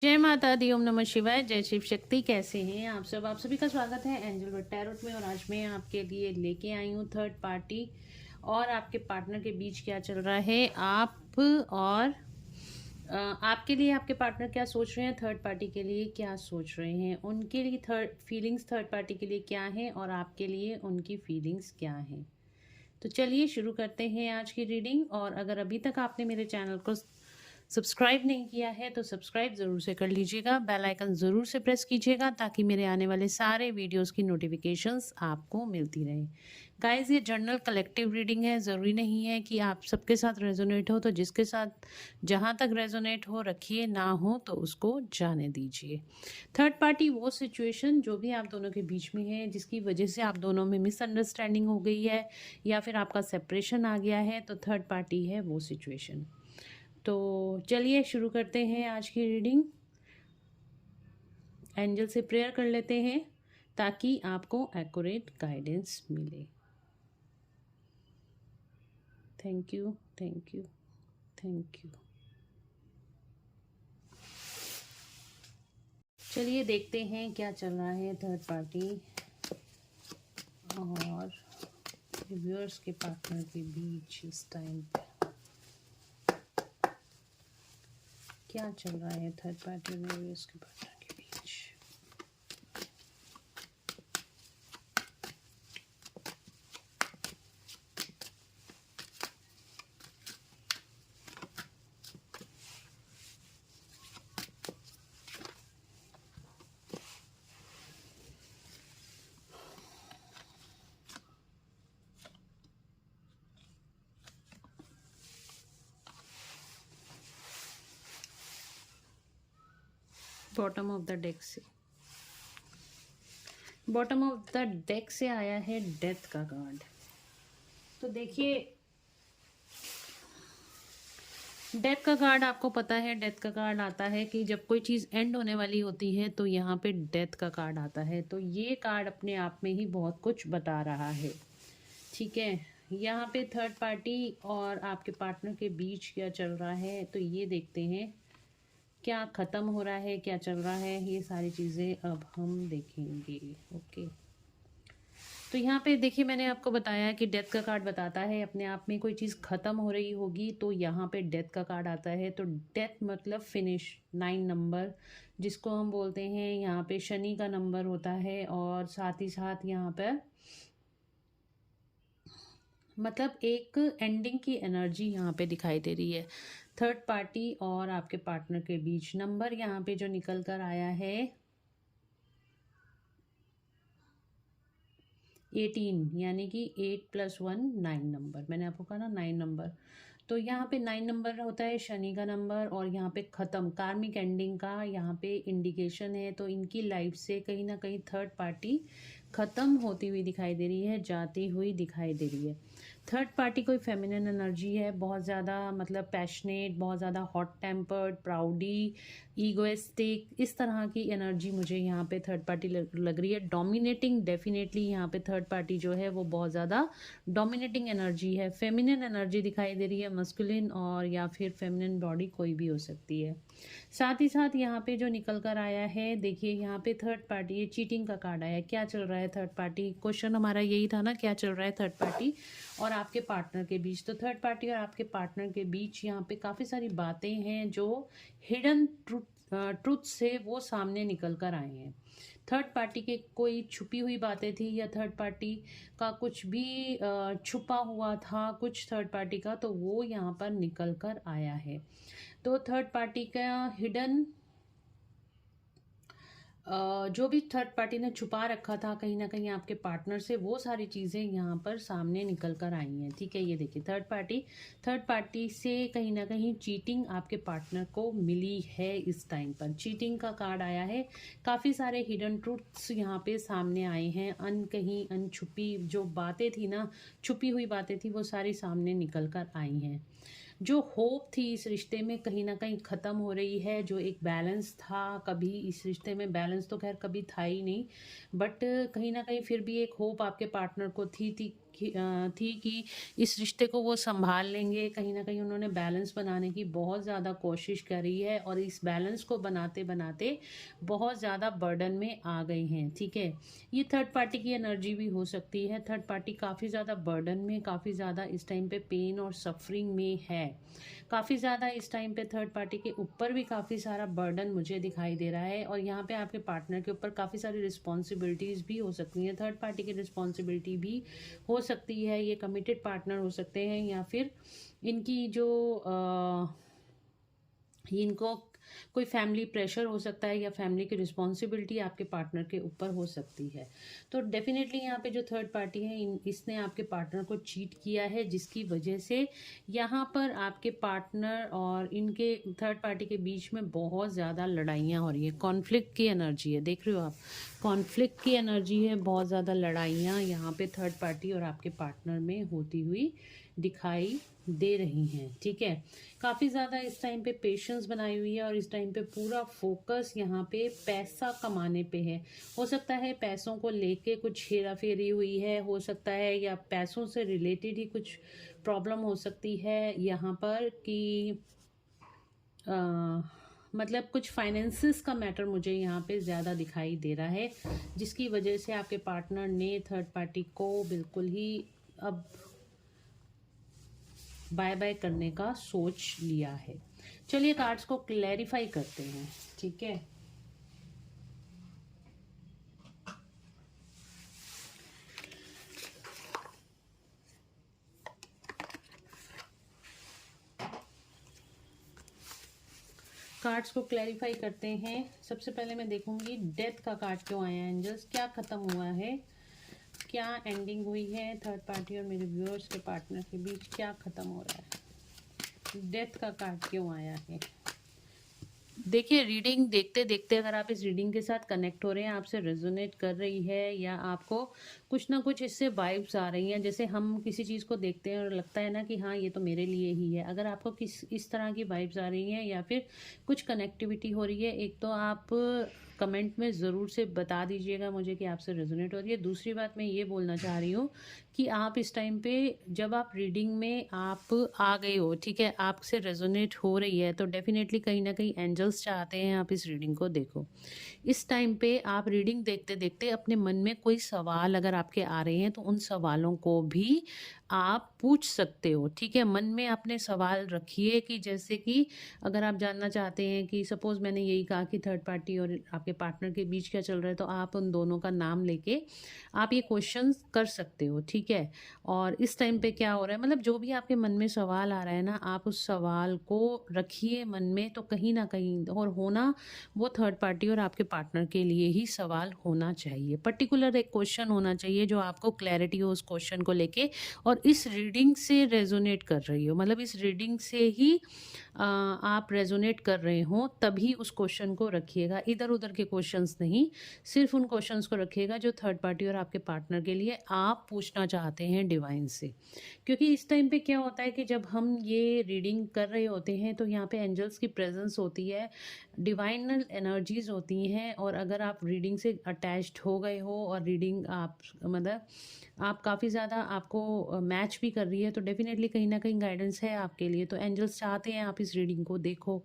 जय माता दी, ओम नमः शिवाय, जय शिव शक्ति। कैसे हैं आप सब? आप सभी का स्वागत है एंजल वर्ड टैरोट में। और आज मैं आपके लिए लेके आई हूँ थर्ड पार्टी और आपके पार्टनर के बीच क्या चल रहा है। आप और आपके लिए आपके पार्टनर क्या सोच रहे हैं, थर्ड पार्टी के लिए क्या सोच रहे हैं, उनके लिए थर्ड पार्टी के लिए क्या है और आपके लिए उनकी फीलिंग्स क्या हैं। तो चलिए शुरू करते हैं आज की रीडिंग। और अगर अभी तक आपने मेरे चैनल को सब्सक्राइब नहीं किया है तो सब्सक्राइब ज़रूर से कर लीजिएगा, बेल आइकन ज़रूर से प्रेस कीजिएगा ताकि मेरे आने वाले सारे वीडियोस की नोटिफिकेशंस आपको मिलती रहे। गाइस, ये जनरल कलेक्टिव रीडिंग है, ज़रूरी नहीं है कि आप सबके साथ रेजोनेट हो। तो जिसके साथ जहाँ तक रेजोनेट हो रखिए, ना हो तो उसको जाने दीजिए। थर्ड पार्टी वो सिचुएशन जो भी आप दोनों के बीच में है, जिसकी वजह से आप दोनों में मिसअंडरस्टैंडिंग हो गई है या फिर आपका सेपरेशन आ गया है, तो थर्ड पार्टी है वो सिचुएशन। तो चलिए शुरू करते हैं आज की रीडिंग। एंजल से प्रेयर कर लेते हैं ताकि आपको एक्यूरेट गाइडेंस मिले। Thank you, thank you, thank you. चलिए देखते हैं क्या चल रहा है थर्ड पार्टी और व्यूअर्स के पार्टनर के बीच इस टाइम पे क्या चल रहा है। थर्ड पार्टी और व्यूअर्स के पार्टनर के बीच बॉटम ऑफ द डेक से आया है डेथ का कार्ड। तो देखिए, डेथ का कार्ड आपको पता है, डेथ का कार्ड आता है कि जब कोई चीज़ एंड होने वाली होती है तो यहाँ पे डेथ का कार्ड आता है। तो ये कार्ड अपने आप में ही बहुत कुछ बता रहा है। ठीक है, यहाँ पे थर्ड पार्टी और आपके पार्टनर के बीच क्या चल रहा है, तो ये देखते हैं क्या ख़त्म हो रहा है, क्या चल रहा है, ये सारी चीज़ें अब हम देखेंगे। ओके, तो यहाँ पे देखिए, मैंने आपको बताया कि डेथ का कार्ड बताता है अपने आप में कोई चीज़ ख़त्म हो रही होगी, तो यहाँ पे डेथ का कार्ड आता है। तो डेथ मतलब फिनिश, 9 नंबर जिसको हम बोलते हैं, यहाँ पे शनि का नंबर होता है। और साथ ही साथ यहाँ पर मतलब एक एंडिंग की एनर्जी यहाँ पे दिखाई दे रही है। थर्ड पार्टी और आपके पार्टनर के बीच नंबर यहाँ पे जो निकल कर आया है 18, यानी कि 8+1 9 नंबर। मैंने आपको कहा ना 9 नंबर, तो यहाँ पे 9 नंबर होता है शनि का नंबर। और यहाँ पे ख़त्म, कार्मिक एंडिंग का यहाँ पे इंडिकेशन है। तो इनकी लाइफ से कहीं ना कहीं थर्ड पार्टी ख़त्म होती हुई दिखाई दे रही है, जाती हुई दिखाई दे रही है। थर्ड पार्टी कोई फेमिनिन एनर्जी है, बहुत ज़्यादा मतलब पैशनेट, बहुत ज़्यादा हॉट टेम्पर्ड, प्राउडी, ईगोइस्टिक, इस तरह की एनर्जी मुझे यहाँ पे थर्ड पार्टी लग रही है। डोमिनेटिंग, डेफिनेटली यहाँ पे थर्ड पार्टी जो है वो बहुत ज़्यादा डोमिनेटिंग एनर्जी है। फेमिनिन एनर्जी दिखाई दे रही है, मस्कुलिन और या फिर फेमिनिन बॉडी कोई भी हो सकती है। साथ ही साथ यहाँ पे जो निकल कर आया है, देखिए यहाँ पे थर्ड पार्टी, ये चीटिंग का कार्ड आया है। क्या चल रहा है थर्ड पार्टी, क्वेश्चन हमारा यही था ना, क्या चल रहा है थर्ड पार्टी और आपके पार्टनर के बीच। तो थर्ड पार्टी और आपके पार्टनर के बीच यहाँ पे काफ़ी सारी बातें हैं जो हिडन ट्रुथ से वो सामने निकल कर आए हैं। थर्ड पार्टी के कोई छुपी हुई बातें थी या थर्ड पार्टी का कुछ भी छुपा हुआ था कुछ थर्ड पार्टी का, तो वो यहाँ पर निकल कर आया है। तो थर्ड पार्टी का हिडन जो भी थर्ड पार्टी ने छुपा रखा था कहीं ना कहीं आपके पार्टनर से, वो सारी चीज़ें यहाँ पर सामने निकल कर आई हैं। ठीक है, ये देखिए थर्ड पार्टी से कहीं ना कहीं चीटिंग आपके पार्टनर को मिली है। इस टाइम पर चीटिंग का कार्ड आया है। काफ़ी सारे हिडन ट्रूथ्स यहाँ पे सामने आए हैं, कहीं अनछुपी जो बातें थी ना, छुपी हुई बातें थी, वो सारी सामने निकल कर आई हैं। जो होप थी इस रिश्ते में कहीं ना कहीं ख़त्म हो रही है। जो एक बैलेंस था, कभी इस रिश्ते में बैलेंस तो खैर कभी था ही नहीं, बट कहीं ना कहीं फिर भी एक होप आपके पार्टनर को थी थी कि इस रिश्ते को वो संभाल लेंगे। कहीं ना कहीं उन्होंने बैलेंस बनाने की बहुत ज़्यादा कोशिश करी है और इस बैलेंस को बनाते बनाते बहुत ज़्यादा बर्डन में आ गए हैं। ठीक है, ये थर्ड पार्टी की एनर्जी भी हो सकती है। थर्ड पार्टी काफ़ी ज़्यादा बर्डन में, काफ़ी ज़्यादा इस टाइम पे पेन और सफरिंग में है। काफ़ी ज़्यादा इस टाइम पे थर्ड पार्टी के ऊपर भी काफ़ी सारा बर्डन मुझे दिखाई दे रहा है और यहाँ पे आपके पार्टनर के ऊपर काफ़ी सारी रिस्पॉन्सिबिलिटीज़ भी हो सकती हैं। थर्ड पार्टी की रिस्पॉन्सिबिलिटी भी हो सकती है। ये कमिटेड पार्टनर हो सकते हैं या फिर इनकी जो इनको कोई फैमिली प्रेशर हो सकता है या फैमिली की रिस्पॉन्सिबिलिटी आपके पार्टनर के ऊपर हो सकती है। तो डेफिनेटली यहाँ पे जो थर्ड पार्टी है इसने आपके पार्टनर को चीट किया है, जिसकी वजह से यहाँ पर आपके पार्टनर और इनके थर्ड पार्टी के बीच में बहुत ज़्यादा लड़ाइयाँ हो रही है। कॉन्फ्लिक्ट की एनर्जी है, देख रहे हो आप, कॉन्फ्लिक्ट की एनर्जी है। बहुत ज़्यादा लड़ाइयाँ यहाँ पे थर्ड पार्टी और आपके पार्टनर में होती हुई दिखाई दे रही हैं। ठीक है, काफ़ी ज़्यादा इस टाइम पे पेशेंस बनाई हुई है और इस टाइम पे पूरा फोकस यहाँ पे पैसा कमाने पे है। हो सकता है पैसों को लेके कुछ हेरा फेरी हुई है, हो सकता है या पैसों से रिलेटेड ही कुछ प्रॉब्लम हो सकती है यहाँ पर कि मतलब कुछ फाइनेंसिस का मैटर मुझे यहाँ पे ज़्यादा दिखाई दे रहा है, जिसकी वजह से आपके पार्टनर ने थर्ड पार्टी को बिल्कुल ही अब बाय बाय करने का सोच लिया है। चलिए कार्ड्स को क्लैरिफाई करते हैं। ठीक है, कार्ड्स को क्लैरिफाई करते हैं। सबसे पहले मैं देखूंगी डेथ का कार्ड क्यों आया एंजल्स, क्या खत्म हुआ है, क्या एंडिंग हुई है थर्ड पार्टी और मेरे व्यूअर्स के पार्टनर के बीच, क्या खत्म हो रहा है, डेथ का कार्ड क्यों आया है। देखिए, रीडिंग देखते देखते अगर आप इस रीडिंग के साथ कनेक्ट हो रहे हैं, आपसे रेजोनेट कर रही है या आपको कुछ ना कुछ इससे वाइब्स आ रही हैं, जैसे हम किसी चीज़ को देखते हैं और लगता है ना कि हाँ ये तो मेरे लिए ही है। अगर आपको इस तरह की वाइब्स आ रही हैं या फिर कुछ कनेक्टिविटी हो रही है, एक तो आप कमेंट में ज़रूर से बता दीजिएगा मुझे कि आपसे रेजोनेट हो रही है। दूसरी बात मैं ये बोलना चाह रही हूँ कि आप इस टाइम पे जब आप रीडिंग में आप आ गए हो, ठीक है, आपसे रेजोनेट हो रही है, तो डेफिनेटली कहीं ना कहीं एंजल्स चाहते हैं आप इस रीडिंग को देखो। इस टाइम पे आप रीडिंग देखते देखते अपने मन में कोई सवाल अगर आपके आ रहे हैं तो उन सवालों को भी आप पूछ सकते हो। ठीक है, मन में अपने सवाल रखिए कि जैसे कि अगर आप जानना चाहते हैं कि सपोज मैंने यही कहा कि थर्ड पार्टी और आपके पार्टनर के बीच क्या चल रहा है, तो आप उन दोनों का नाम लेके आप ये क्वेश्चन कर सकते हो। ठीक है, और इस टाइम पे क्या हो रहा है, मतलब जो भी आपके मन में सवाल आ रहा है ना, आप उस सवाल को रखिए मन में, तो कहीं ना कहीं और होना वो थर्ड पार्टी और आपके पार्टनर के लिए ही सवाल होना चाहिए। पर्टिकुलर एक क्वेश्चन होना चाहिए जो आपको क्लैरिटी हो उस क्वेश्चन को लेके और इस रीडिंग से रेजोनेट कर रही हो, मतलब इस रीडिंग से ही आप रेजोनेट कर रहे हो, तभी उस क्वेश्चन को रखिएगा। इधर उधर के क्वेश्चंस नहीं, सिर्फ उन क्वेश्चंस को रखिएगा जो थर्ड पार्टी और आपके पार्टनर के लिए आप पूछना चाहते हैं डिवाइन से। क्योंकि इस टाइम पे क्या होता है कि जब हम ये रीडिंग कर रहे होते हैं तो यहाँ पे एंजल्स की प्रेजेंस होती है, डिवाइनल एनर्जीज होती हैं, और अगर आप रीडिंग से अटैच्ड हो गए हो और रीडिंग आप मतलब आप काफ़ी ज़्यादा आपको मैच भी कर रही है, तो डेफिनेटली कहीं ना कहीं गाइडेंस है आपके लिए। तो एंजल्स चाहते हैं आप इस रीडिंग को देखो,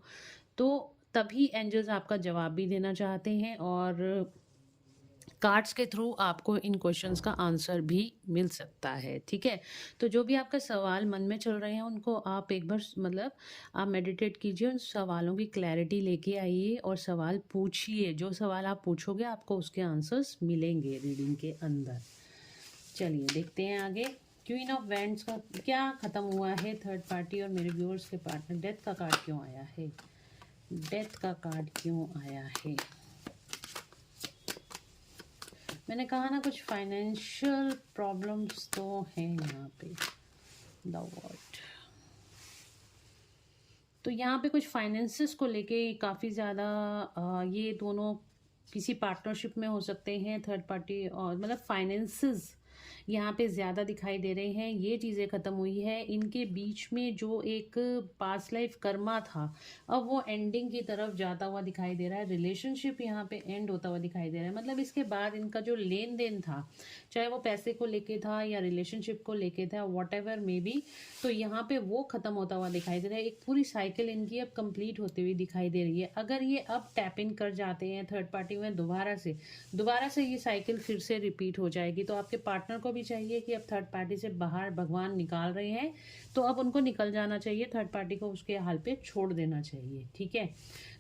तो तभी एंजल्स आपका जवाब भी देना चाहते हैं और कार्ड्स के थ्रू आपको इन क्वेश्चंस का आंसर भी मिल सकता है। ठीक है, तो जो भी आपका सवाल मन में चल रहे हैं उनको आप एक बार मतलब आप मेडिटेट कीजिए, उन सवालों की क्लैरिटी लेके आइए और सवाल पूछिए। जो सवाल आप पूछोगे आपको उसके आंसर्स मिलेंगे रीडिंग के अंदर। चलिए देखते हैं आगे। क्वीन ऑफ वैंड्स का क्या ख़त्म हुआ है थर्ड पार्टी और मेरे व्यूअर्स के पार्टनर, डेथ का कार्ड क्यों आया है, डेथ का कार्ड क्यों आया है। मैंने कहा ना कुछ फाइनेंशियल प्रॉब्लम्स तो हैं यहाँ पे, द वर्ल्ड। तो यहाँ पे कुछ फाइनेंसेस को लेके काफ़ी ज़्यादा ये दोनों किसी पार्टनरशिप में हो सकते हैं थर्ड पार्टी, और मतलब फाइनेंसेस यहाँ पे ज़्यादा दिखाई दे रहे हैं, ये चीज़ें ख़त्म हुई है। इनके बीच में जो एक पास्ट लाइफ कर्मा था, अब वो एंडिंग की तरफ जाता हुआ दिखाई दे रहा है। रिलेशनशिप यहाँ पे एंड होता हुआ दिखाई दे रहा है, मतलब इसके बाद इनका जो लेन देन था, चाहे वो पैसे को लेके था या रिलेशनशिप को लेके था, वॉट एवर मे बी, तो यहाँ पे वो ख़त्म होता हुआ दिखाई दे रहा है। एक पूरी साइकिल इनकी अब कंप्लीट होती हुई दिखाई दे रही है। अगर ये अब टैप इन कर जाते हैं थर्ड पार्टी में दोबारा से ये साइकिल फिर से रिपीट हो जाएगी। तो आपके पार्टनर को भी चाहिए कि अब थर्ड पार्टी से बाहर भगवान निकाल रहे हैं, तो अब उनको निकल जाना चाहिए, थर्ड पार्टी को उसके हाल पे छोड़ देना चाहिए। ठीक है,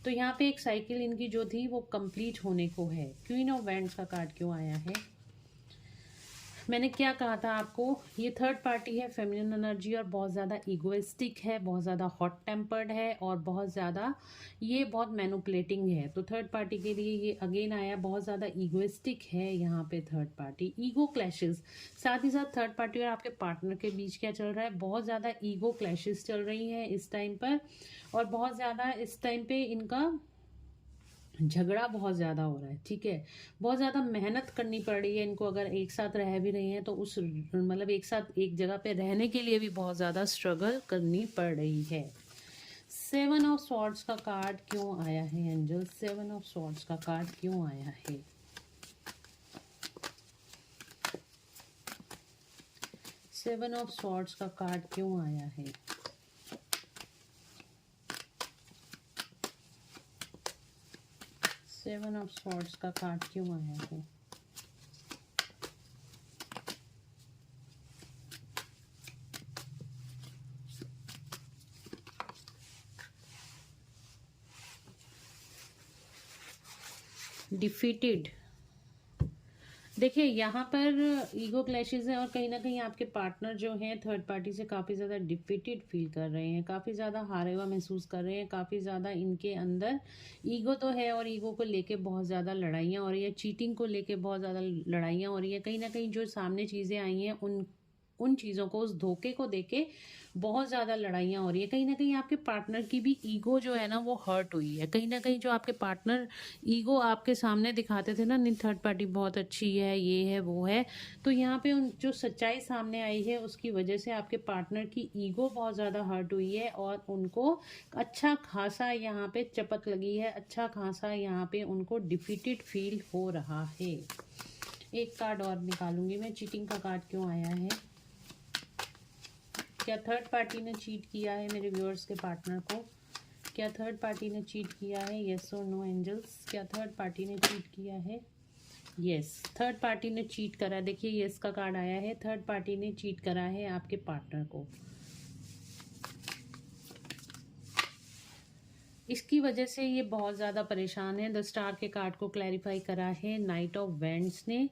तो यहाँ पे एक साइकिल इनकी जो थी वो कंप्लीट होने को है। क्वीन ऑफ वैंड्स का कार्ड क्यों आया है? मैंने क्या कहा था आपको, ये थर्ड पार्टी है, फेमिनिन एनर्जी, और बहुत ज़्यादा ईगोइस्टिक है, बहुत ज़्यादा हॉट टेम्पर्ड है, और बहुत ज़्यादा ये बहुत मैनुपुलेटिंग है। तो थर्ड पार्टी के लिए ये अगेन आया, बहुत ज़्यादा ईगोइस्टिक है यहाँ पे थर्ड पार्टी। ईगो क्लैशेस, साथ ही साथ थर्ड पार्टी और आपके पार्टनर के बीच क्या चल रहा है, बहुत ज़्यादा ईगो क्लैशेस चल रही हैं इस टाइम पर, और बहुत ज़्यादा इस टाइम पे इनका झगड़ा बहुत ज़्यादा हो रहा है। ठीक है, बहुत ज़्यादा मेहनत करनी पड़ रही है इनको, अगर एक साथ रह भी रही हैं तो उस मतलब एक साथ एक जगह पे रहने के लिए भी बहुत ज़्यादा स्ट्रगल करनी पड़ रही है। 7 ऑफ स्वॉर्ड्स का कार्ड क्यों आया है एंजल? 7 ऑफ स्वॉर्ड्स का कार्ड क्यों आया है? 7 ऑफ स्वॉर्ड्स का कार्ड क्यों आया है? सेवन ऑफ स्वॉर्ड्स का कार्ड क्यों आया है? डिफीटेड। देखिए यहाँ पर ईगो क्लैशेस है, और कहीं ना कहीं आपके पार्टनर जो हैं थर्ड पार्टी से काफ़ी ज़्यादा डिफीटेड फील कर रहे हैं, काफ़ी ज़्यादा हारे हुआ महसूस कर रहे हैं, काफ़ी ज़्यादा इनके अंदर ईगो तो है, और ईगो को लेके बहुत ज़्यादा लड़ाइयाँ हो रही है, चीटिंग को लेके बहुत ज़्यादा लड़ाइयाँ हो रही है। कहीं ना कहीं जो सामने चीज़ें आई हैं उन चीज़ों को, उस धोखे को देके बहुत ज़्यादा लड़ाइयाँ हो रही है। कहीं ना कहीं आपके पार्टनर की भी ईगो जो है ना वो हर्ट हुई है। कहीं ना कहीं जो आपके पार्टनर ईगो आपके सामने दिखाते थे ना, नहीं थर्ड पार्टी बहुत अच्छी है, ये है वो है, तो यहाँ पे उन जो सच्चाई सामने आई है उसकी वजह से आपके पार्टनर की ईगो बहुत ज़्यादा हर्ट हुई है, और उनको अच्छा खासा यहाँ पे चपत लगी है, अच्छा खासा यहाँ पे उनको डिफीटेड फील हो रहा है। एक कार्ड और निकालूंगी मैं। चीटिंग का कार्ड क्यों आया है? क्या थर्ड पार्टी ने चीट किया है मेरे व्यूअर्स के पार्टनर को? क्या थर्ड पार्टी ने चीट किया है? येस और नो एंजल्स, क्या थर्ड पार्टी ने चीट किया है? यस, थर्ड पार्टी ने चीट करा है। देखिए येस का कार्ड आया है, थर्ड पार्टी ने चीट करा है आपके पार्टनर को। इसकी वजह से ये बहुत ज़्यादा परेशान है। द स्टार के कार्ड को क्लैरिफाई करा है नाइट ऑफ वैंड्स ने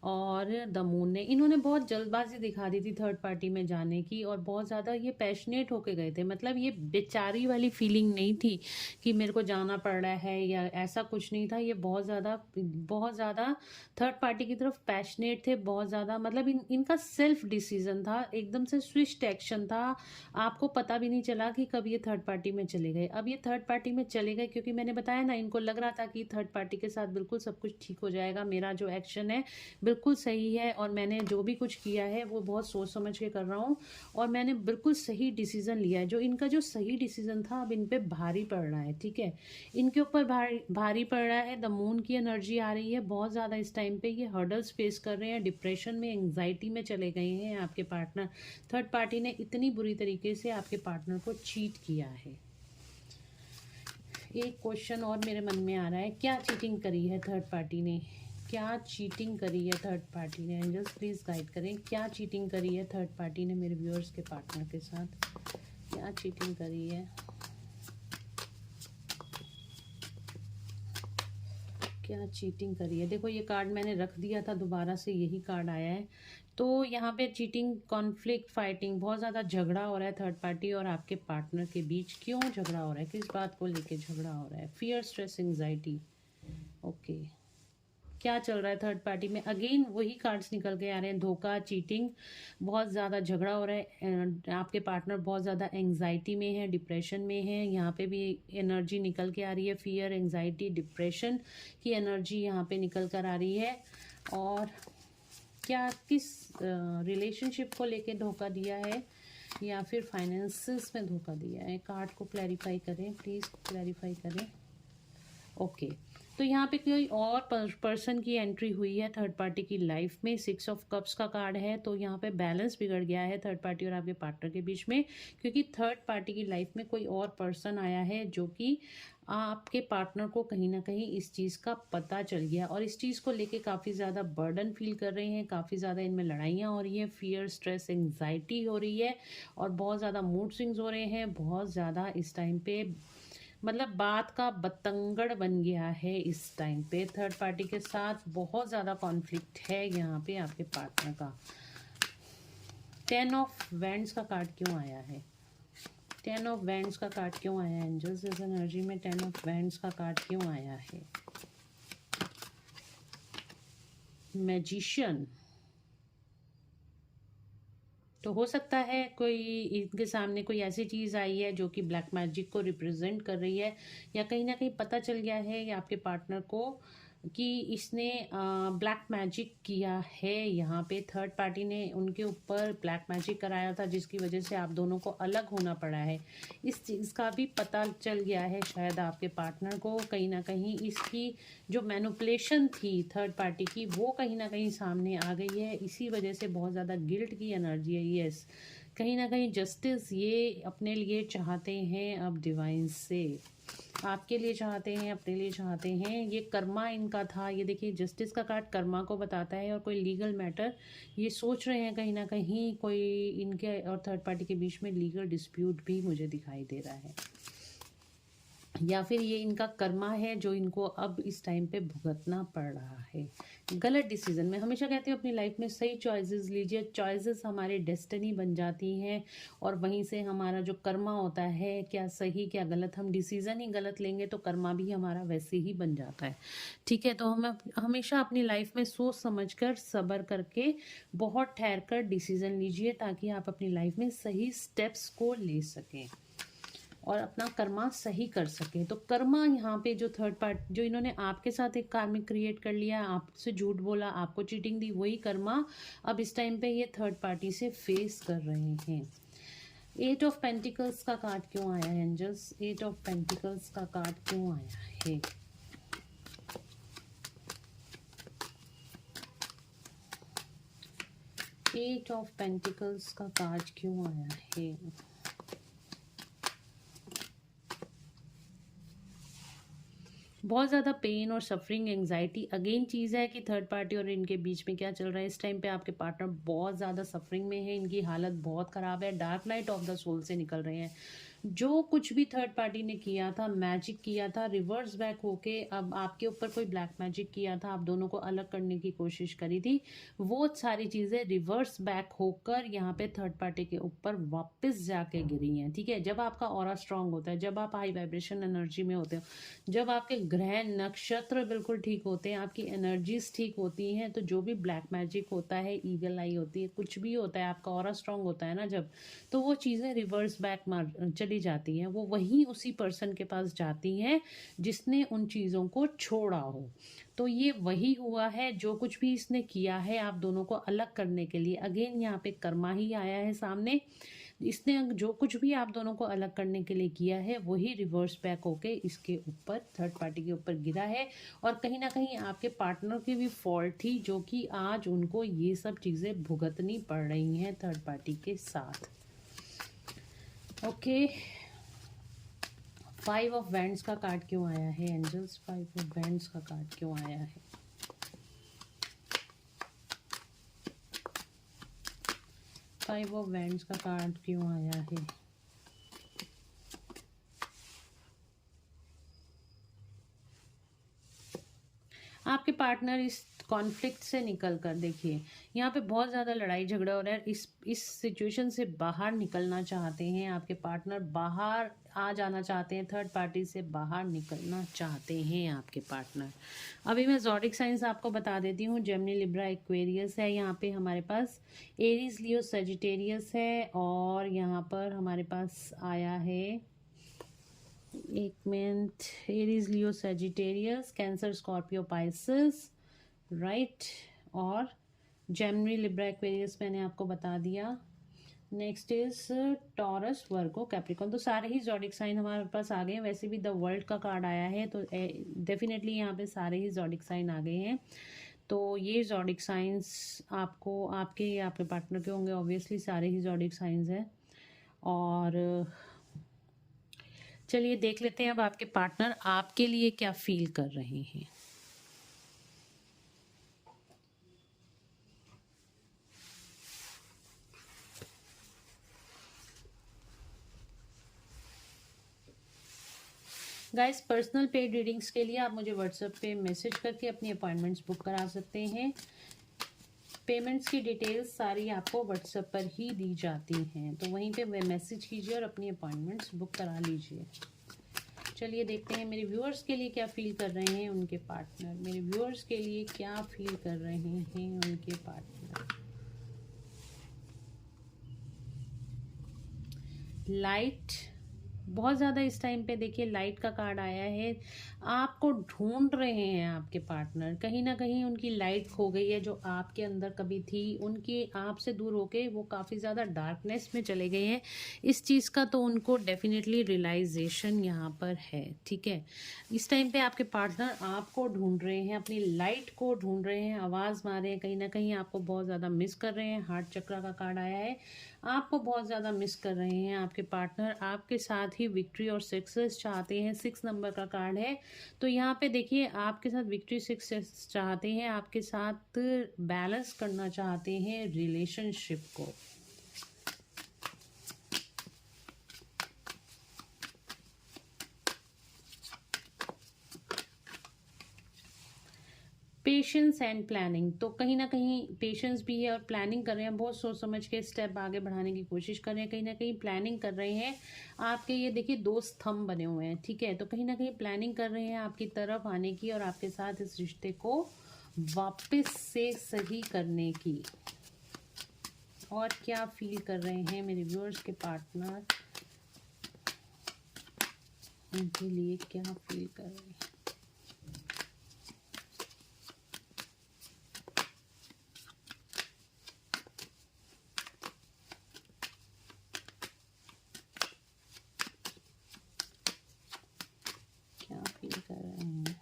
और द मून ने। इन्होंने बहुत जल्दबाजी दिखा दी थी थर्ड पार्टी में जाने की, और बहुत ज़्यादा ये पैशनेट होके गए थे। मतलब ये बेचारी वाली फीलिंग नहीं थी कि मेरे को जाना पड़ रहा है या ऐसा कुछ नहीं था। ये बहुत ज़्यादा थर्ड पार्टी की तरफ पैशनेट थे, बहुत ज़्यादा। मतलब इनका सेल्फ डिसीजन था, एकदम से स्विफ्ट एक्शन था। आपको पता भी नहीं चला कि कब ये थर्ड पार्टी में चले गए। अब ये थर्ड पार्टी में चले गए क्योंकि मैंने बताया ना, इनको लग रहा था कि थर्ड पार्टी के साथ बिल्कुल सब कुछ ठीक हो जाएगा, मेरा जो एक्शन है बिल्कुल सही है, और मैंने जो भी कुछ किया है वो बहुत सोच समझ के कर रहा हूँ, और मैंने बिल्कुल सही डिसीजन लिया है। जो इनका जो सही डिसीजन था अब इन पे भारी पड़ रहा है। ठीक है, इनके ऊपर भारी पड़ रहा है। द मून की एनर्जी आ रही है बहुत ज़्यादा इस टाइम पे। ये हर्डल्स फेस कर रहे हैं, डिप्रेशन में, एंग्जाइटी में चले गए हैं आपके पार्टनर। थर्ड पार्टी ने इतनी बुरी तरीके से आपके पार्टनर को चीट किया है। एक क्वेश्चन और मेरे मन में आ रहा है, क्या चीटिंग करी है थर्ड पार्टी ने? क्या चीटिंग करी है थर्ड पार्टी ने? एंजल्स प्लीज़ गाइड करें, क्या चीटिंग करी है थर्ड पार्टी ने मेरे व्यूअर्स के पार्टनर के साथ? क्या चीटिंग करी है? क्या चीटिंग करी है? देखो ये कार्ड मैंने रख दिया था, दोबारा से यही कार्ड आया है। तो यहाँ पे चीटिंग, कॉन्फ्लिक्ट, फाइटिंग, बहुत ज़्यादा झगड़ा हो रहा है थर्ड पार्टी और आपके पार्टनर के बीच। क्यों झगड़ा हो रहा है? किस बात को लेके झगड़ा हो रहा है? Fear, stress, anxiety. ओके, क्या चल रहा है थर्ड पार्टी में? अगेन वही कार्ड्स निकल के आ रहे हैं, धोखा, चीटिंग, बहुत ज़्यादा झगड़ा हो रहा है। आपके पार्टनर बहुत ज़्यादा एंग्जाइटी में है, डिप्रेशन में है। यहाँ पे भी एनर्जी निकल के आ रही है, फियर, एंग्जाइटी, डिप्रेशन की एनर्जी यहाँ पे निकल कर आ रही है। और क्या किस रिलेशनशिप को लेके धोखा दिया है या फिर फाइनेंसेस में धोखा दिया है। कार्ड को क्लैरिफाई करें प्लीज़, क्लैरिफाई करें। ओके, तो यहाँ पे कोई और पर्सन की एंट्री हुई है थर्ड पार्टी की लाइफ में। 6 ऑफ कप्स का कार्ड है, तो यहाँ पे बैलेंस बिगड़ गया है थर्ड पार्टी और आपके पार्टनर के बीच में, क्योंकि थर्ड पार्टी की लाइफ में कोई और पर्सन आया है जो कि आपके पार्टनर को कहीं ना कहीं इस चीज़ का पता चल गया और इस चीज़ को लेके काफ़ी ज़्यादा बर्डन फील कर रहे हैं, काफ़ी ज़्यादा इनमें लड़ाइयाँ हो रही हैं, फियर, स्ट्रेस, एंग्जाइटी हो रही है और बहुत ज़्यादा मूड स्विंग्स हो रहे हैं। बहुत ज़्यादा इस टाइम पे मतलब बात का बतंगड़ बन गया है। इस टाइम पे थर्ड पार्टी के साथ बहुत ज़्यादा कॉन्फ्लिक्ट है यहाँ पे आपके पार्टनर का। 10 ऑफ वैंड्स का कार्ड क्यों आया है? 10 ऑफ वैंड्स का कार्ड क्यों आया है एंजल्स? इस एनर्जी में 10 ऑफ वैंड्स का कार्ड क्यों आया है? मैजिशियन, तो हो सकता है कोई इनके सामने कोई ऐसी चीज़ आई है जो कि ब्लैक मैजिक को रिप्रेजेंट कर रही है, या कहीं ना कहीं पता चल गया है या आपके पार्टनर को कि इसने ब्लैक मैजिक किया है। यहाँ पे थर्ड पार्टी ने उनके ऊपर ब्लैक मैजिक कराया था जिसकी वजह से आप दोनों को अलग होना पड़ा है। इस चीज़ का भी पता चल गया है शायद आपके पार्टनर को। कहीं ना कहीं इसकी जो मैनिपुलेशन थी थर्ड पार्टी की वो कहीं ना कहीं सामने आ गई है। इसी वजह से बहुत ज़्यादा गिल्ट की एनर्जी है। यस, कहीं ना कहीं जस्टिस ये अपने लिए चाहते हैं अब डिवाइन से, आपके लिए चाहते हैं, अपने लिए चाहते हैं। ये कर्मा इनका था। ये देखिए जस्टिस का कार्ड कर्मा को बताता है और कोई लीगल मैटर ये सोच रहे हैं कहीं ना कहीं, कोई इनके और थर्ड पार्टी के बीच में लीगल डिस्प्यूट भी मुझे दिखाई दे रहा है, या फिर ये इनका कर्मा है जो इनको अब इस टाइम पे भुगतना पड़ रहा है। गलत डिसीजन, मैं हमेशा कहती हूँ अपनी लाइफ में सही चॉइसेस लीजिए। चॉइसेस हमारे डेस्टिनी बन जाती हैं और वहीं से हमारा जो कर्मा होता है, क्या सही क्या गलत, हम डिसीजन ही गलत लेंगे तो कर्मा भी हमारा वैसे ही बन जाता है। ठीक है, तो हम हमेशा अपनी लाइफ में सोच समझ कर, सब्र करके, बहुत ठहर कर डिसीजन लीजिए ताकि आप अपनी लाइफ में सही स्टेप्स को ले सकें और अपना कर्मा सही कर सके। तो कर्मा यहाँ पे जो थर्ड पार्ट, जो इन्होंने आपके साथ एक कार्मिक क्रिएट कर लिया, आपसे झूठ बोला, आपको चीटिंग दी, वही कर्मा अब इस टाइम पे ये थर्ड पार्टी से फेस कर रहे हैं। 8 ऑफ पेंटिकल्स का कार्ड क्यों आया है एंजल्स? 8 ऑफ पेंटिकल्स का कार्ड क्यों आया है? एट ऑफ पेंटिकल्स का कार्ड क्यों आया है? बहुत ज़्यादा पेन और सफरिंग, एंग्जाइटी अगेन चीज़ है कि थर्ड पार्टी और इनके बीच में क्या चल रहा है इस टाइम पे। आपके पार्टनर बहुत ज़्यादा सफरिंग में है, इनकी हालत बहुत ख़राब है, dark night of the soul से निकल रहे हैं। जो कुछ भी थर्ड पार्टी ने किया था, मैजिक किया था, रिवर्स बैक होके अब आपके ऊपर कोई ब्लैक मैजिक किया था, आप दोनों को अलग करने की कोशिश करी थी, वो सारी चीज़ें रिवर्स बैक होकर यहाँ पे थर्ड पार्टी के ऊपर वापस जाके गिरी हैं। ठीक है, जब आपका ऑरा स्ट्रांग होता है, जब आप हाई वाइब्रेशन एनर्जी में होते हो, जब आपके ग्रह नक्षत्र बिल्कुल ठीक होते हैं, आपकी एनर्जीज ठीक होती हैं, तो जो भी ब्लैक मैजिक होता है, ईगल आई होती है, कुछ भी होता है, आपका ऑरा स्ट्रांग होता है ना जब, तो वो चीज़ें रिवर्स बैक मार चली जाती हैं। वो वहीं उसी पर्सन के पास जाती हैं जिसने उन चीज़ों को छोड़ा हो। तो ये वही हुआ है, जो कुछ भी इसने किया है आप दोनों को अलग करने के लिए, अगेन यहाँ पे कर्मा ही आया है सामने। इसने जो कुछ भी आप दोनों को अलग करने के लिए किया है वही रिवर्स बैक होके इसके ऊपर, थर्ड पार्टी के ऊपर गिरा है। और कहीं ना कहीं आपके पार्टनर की भी फॉल्ट थी जो कि आज उनको ये सब चीज़ें भुगतनी पड़ रही हैं थर्ड पार्टी के साथ। ओके, 5 ऑफ वैंड्स का कार्ड क्यों आया है एंजल्स? 5 ऑफ वैंड्स का कार्ड क्यों आया है? 5 ऑफ वैंड्स का कार्ड क्यों आया है? आपके पार्टनर इस कॉन्फ्लिक्ट से निकल कर, देखिए यहाँ पे बहुत ज़्यादा लड़ाई झगड़ा हो रहा है, इस सिचुएशन से बाहर निकलना चाहते हैं आपके पार्टनर, बाहर आ जाना चाहते हैं, थर्ड पार्टी से बाहर निकलना चाहते हैं आपके पार्टनर। अभी मैं ज़ोडिक साइंस आपको बता देती हूँ। जेमिनी, लिब्रा, एक्वेरियस है यहाँ पे हमारे पास, एरीज, लियो, सजिटेरियस है, और यहाँ पर हमारे पास आया है, एक minute, Aries, Leo, Sagittarius, Cancer, Scorpio, Pisces, right, और जेमिनी, लिब्रा, एक्वेरियस मैंने आपको बता दिया। Next is Taurus, Virgo, Capricorn. तो सारे ही ज़ोडिक साइन हमारे पास आ गए हैं। वैसे भी द वर्ल्ड का कार्ड आया है तो डेफिनेटली यहाँ पे सारे ही ज़ोडिक साइन आ गए हैं। तो ये ज़ोडिक साइंस आपको आपके या आपके पार्टनर के होंगे, ऑब्वियसली सारे ही ज़ोडिक साइंस हैं। और चलिए देख लेते हैं अब आपके पार्टनर आपके लिए क्या फील कर रहे हैं। गाइस, पर्सनल पेड रीडिंग्स के लिए आप मुझे व्हाट्सएप पे मैसेज करके अपनी अपॉइंटमेंट्स बुक करा सकते हैं। पेमेंट्स की डिटेल्स सारी आपको व्हाट्सएप पर ही दी जाती हैं, तो वहीं पे मैसेज कीजिए और अपनी अपॉइंटमेंट्स बुक करा लीजिए। चलिए देखते हैं मेरे व्यूअर्स के लिए क्या फील कर रहे हैं उनके पार्टनर। मेरे व्यूअर्स के लिए क्या फील कर रहे हैं उनके पार्टनर। लाइट, बहुत ज़्यादा इस टाइम पे देखिए लाइट का कार्ड आया है। आपको ढूंढ रहे हैं आपके पार्टनर, कहीं ना कहीं उनकी लाइट खो गई है जो आपके अंदर कभी थी। उनकी आपसे दूर होके वो काफ़ी ज़्यादा डार्कनेस में चले गए हैं। इस चीज़ का तो उनको डेफिनेटली रियलाइजेशन यहाँ पर है, ठीक है। इस टाइम पे आपके पार्टनर आपको ढूंढ रहे हैं, अपनी लाइट को ढूंढ रहे हैं, आवाज़ मार रहे हैं, कहीं ना कहीं आपको बहुत ज़्यादा मिस कर रहे हैं। हार्ट चक्र का कार्ड आया है, आपको बहुत ज़्यादा मिस कर रहे हैं आपके पार्टनर। आपके साथ ही विक्ट्री और सक्सेस चाहते हैं। 6 नंबर का कार्ड है, तो यहाँ पे देखिए आपके साथ विक्ट्री सक्सेस चाहते हैं, आपके साथ बैलेंस करना चाहते हैं रिलेशनशिप को। पेशेंस एंड प्लानिंग, तो कहीं ना कहीं पेशेंस भी है और प्लानिंग कर रहे हैं, बहुत सोच समझ के स्टेप आगे बढ़ाने की कोशिश कर रहे हैं, कहीं ना कहीं प्लानिंग कर रहे हैं। आपके ये देखिए 2 स्तंभ बने हुए हैं, ठीक है, तो कहीं ना कहीं प्लानिंग कर रहे हैं आपकी तरफ आने की और आपके साथ इस रिश्ते को वापस से सही करने की। और क्या फील कर रहे हैं मेरे व्यूअर्स के पार्टनर, उनके लिए क्या फील कर रहे हैं। क्या फील कर रहे हैं।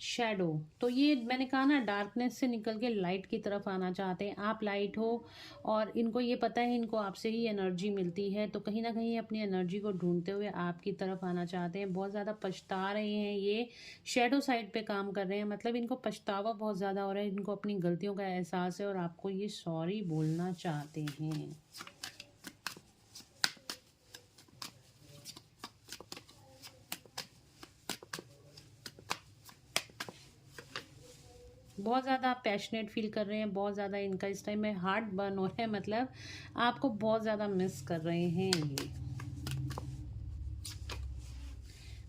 शैडो, तो ये मैंने कहा ना, डार्कनेस से निकल के लाइट की तरफ आना चाहते हैं। आप लाइट हो और इनको ये पता है इनको आपसे ही एनर्जी मिलती है, तो कहीं ना कहीं अपनी एनर्जी को ढूंढते हुए आपकी तरफ आना चाहते हैं। बहुत ज़्यादा पछता रहे हैं, ये शैडो साइड पे काम कर रहे हैं, मतलब इनको पछतावा बहुत ज़्यादा हो रहा है, इनको अपनी गलतियों का एहसास है और आपको ये सॉरी बोलना चाहते हैं। बहुत ज़्यादा आप पैशनेट फील कर रहे हैं, बहुत ज़्यादा इनका इस टाइम में हार्ट बर्न हो रहा है, मतलब आपको बहुत ज़्यादा मिस कर रहे हैं ये।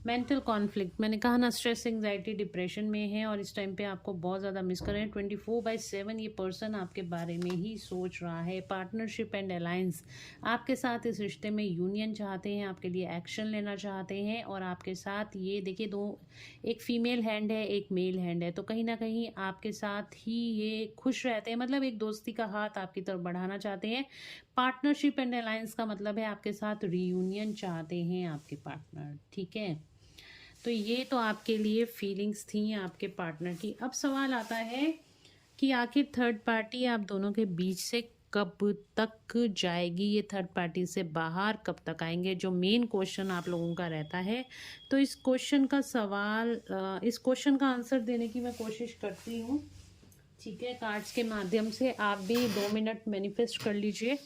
मेंटल कॉन्फ्लिक्ट, मैंने कहा ना, स्ट्रेस, एंजाइटी, डिप्रेशन में है और इस टाइम पे आपको बहुत ज़्यादा मिस कर रहे हैं। 24/7 ये पर्सन आपके बारे में ही सोच रहा है। पार्टनरशिप एंड अलायंस, आपके साथ इस रिश्ते में यूनियन चाहते हैं, आपके लिए एक्शन लेना चाहते हैं और आपके साथ ये देखिए एक फीमेल हैंड है, एक मेल हैंड है, तो कहीं ना कहीं आपके साथ ही ये खुश रहते हैं, मतलब एक दोस्ती का हाथ आपकी तरफ बढ़ाना चाहते हैं। पार्टनरशिप एंड अलायंस का मतलब है आपके साथ रीयूनियन चाहते हैं आपके पार्टनर, ठीक है। तो ये तो आपके लिए फीलिंग्स थी आपके पार्टनर की। अब सवाल आता है कि आखिर थर्ड पार्टी आप दोनों के बीच से कब तक जाएगी, ये थर्ड पार्टी से बाहर कब तक आएंगे, जो मेन क्वेश्चन आप लोगों का रहता है। तो इस क्वेश्चन का इस क्वेश्चन का आंसर देने की मैं कोशिश करती हूँ, ठीक है, कार्ड्स के माध्यम से। आप भी 2 मिनट मैनिफेस्ट कर लीजिए।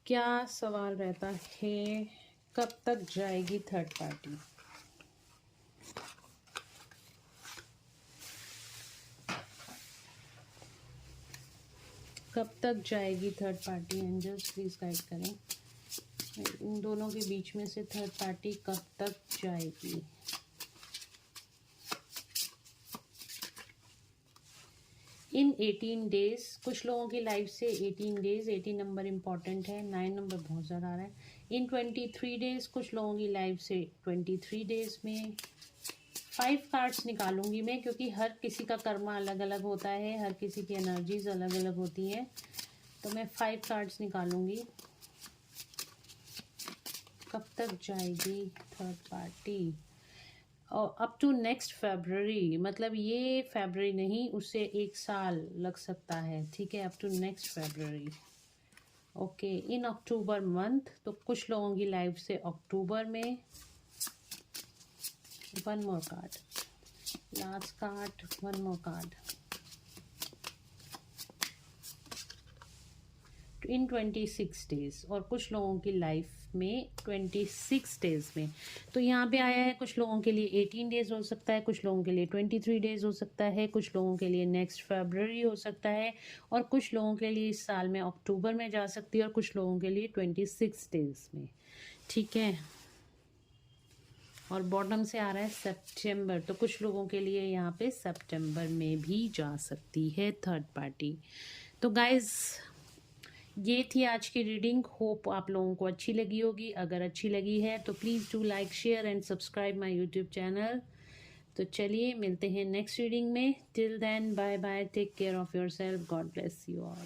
क्या सवाल रहता है, कब तक जाएगी थर्ड पार्टी। कब तक जाएगी third party, angels please guide करें। इन दोनों के बीच में से थर्ड पार्टी कब तक जाएगी। इन 18 डेज कुछ लोगों की लाइफ से 18 डेज, 18 नंबर इम्पॉर्टेंट है, 9 नंबर बहुत ज़्यादा आ रहा है। इन 23 डेज कुछ लोगों की लाइफ से 23 डेज में 5 कार्ड्स निकालूंगी मैं, क्योंकि हर किसी का कर्मा अलग अलग होता है, हर किसी की एनर्जीज अलग अलग होती हैं, तो मैं 5 कार्ड्स निकालूंगी। कब तक जाएगी थर्ड पार्टी? और अप टू नेक्स्ट फरवरी, मतलब ये फरवरी नहीं, उससे 1 साल लग सकता है, ठीक है, अप टू नेक्स्ट फरवरी। ओके, इन अक्टूबर मंथ, तो कुछ लोगों की लाइफ से अक्टूबर में। One more card, last card, one more card. In 26 days, और कुछ लोगों की लाइफ में 26 डेज में। तो यहाँ पे आया है कुछ लोगों के लिए 18 डेज हो सकता है, कुछ लोगों के लिए 23 डेज हो सकता है, कुछ लोगों के लिए नेक्स्ट फरवरी हो सकता है, और कुछ लोगों के लिए इस साल में अक्टूबर में जा सकती है, और कुछ लोगों के लिए 26 डेज में, ठीक है। और बॉटम से आ रहा है सितंबर, तो कुछ लोगों के लिए यहाँ पे सितंबर में भी जा सकती है थर्ड पार्टी। तो गाइज, ये थी आज की रीडिंग। होप आप लोगों को अच्छी लगी होगी। अगर अच्छी लगी है तो please do like, share and subscribe my YouTube channel. तो चलिए मिलते हैं नेक्स्ट रीडिंग में। Till then, bye bye, take care of your self, God bless you all.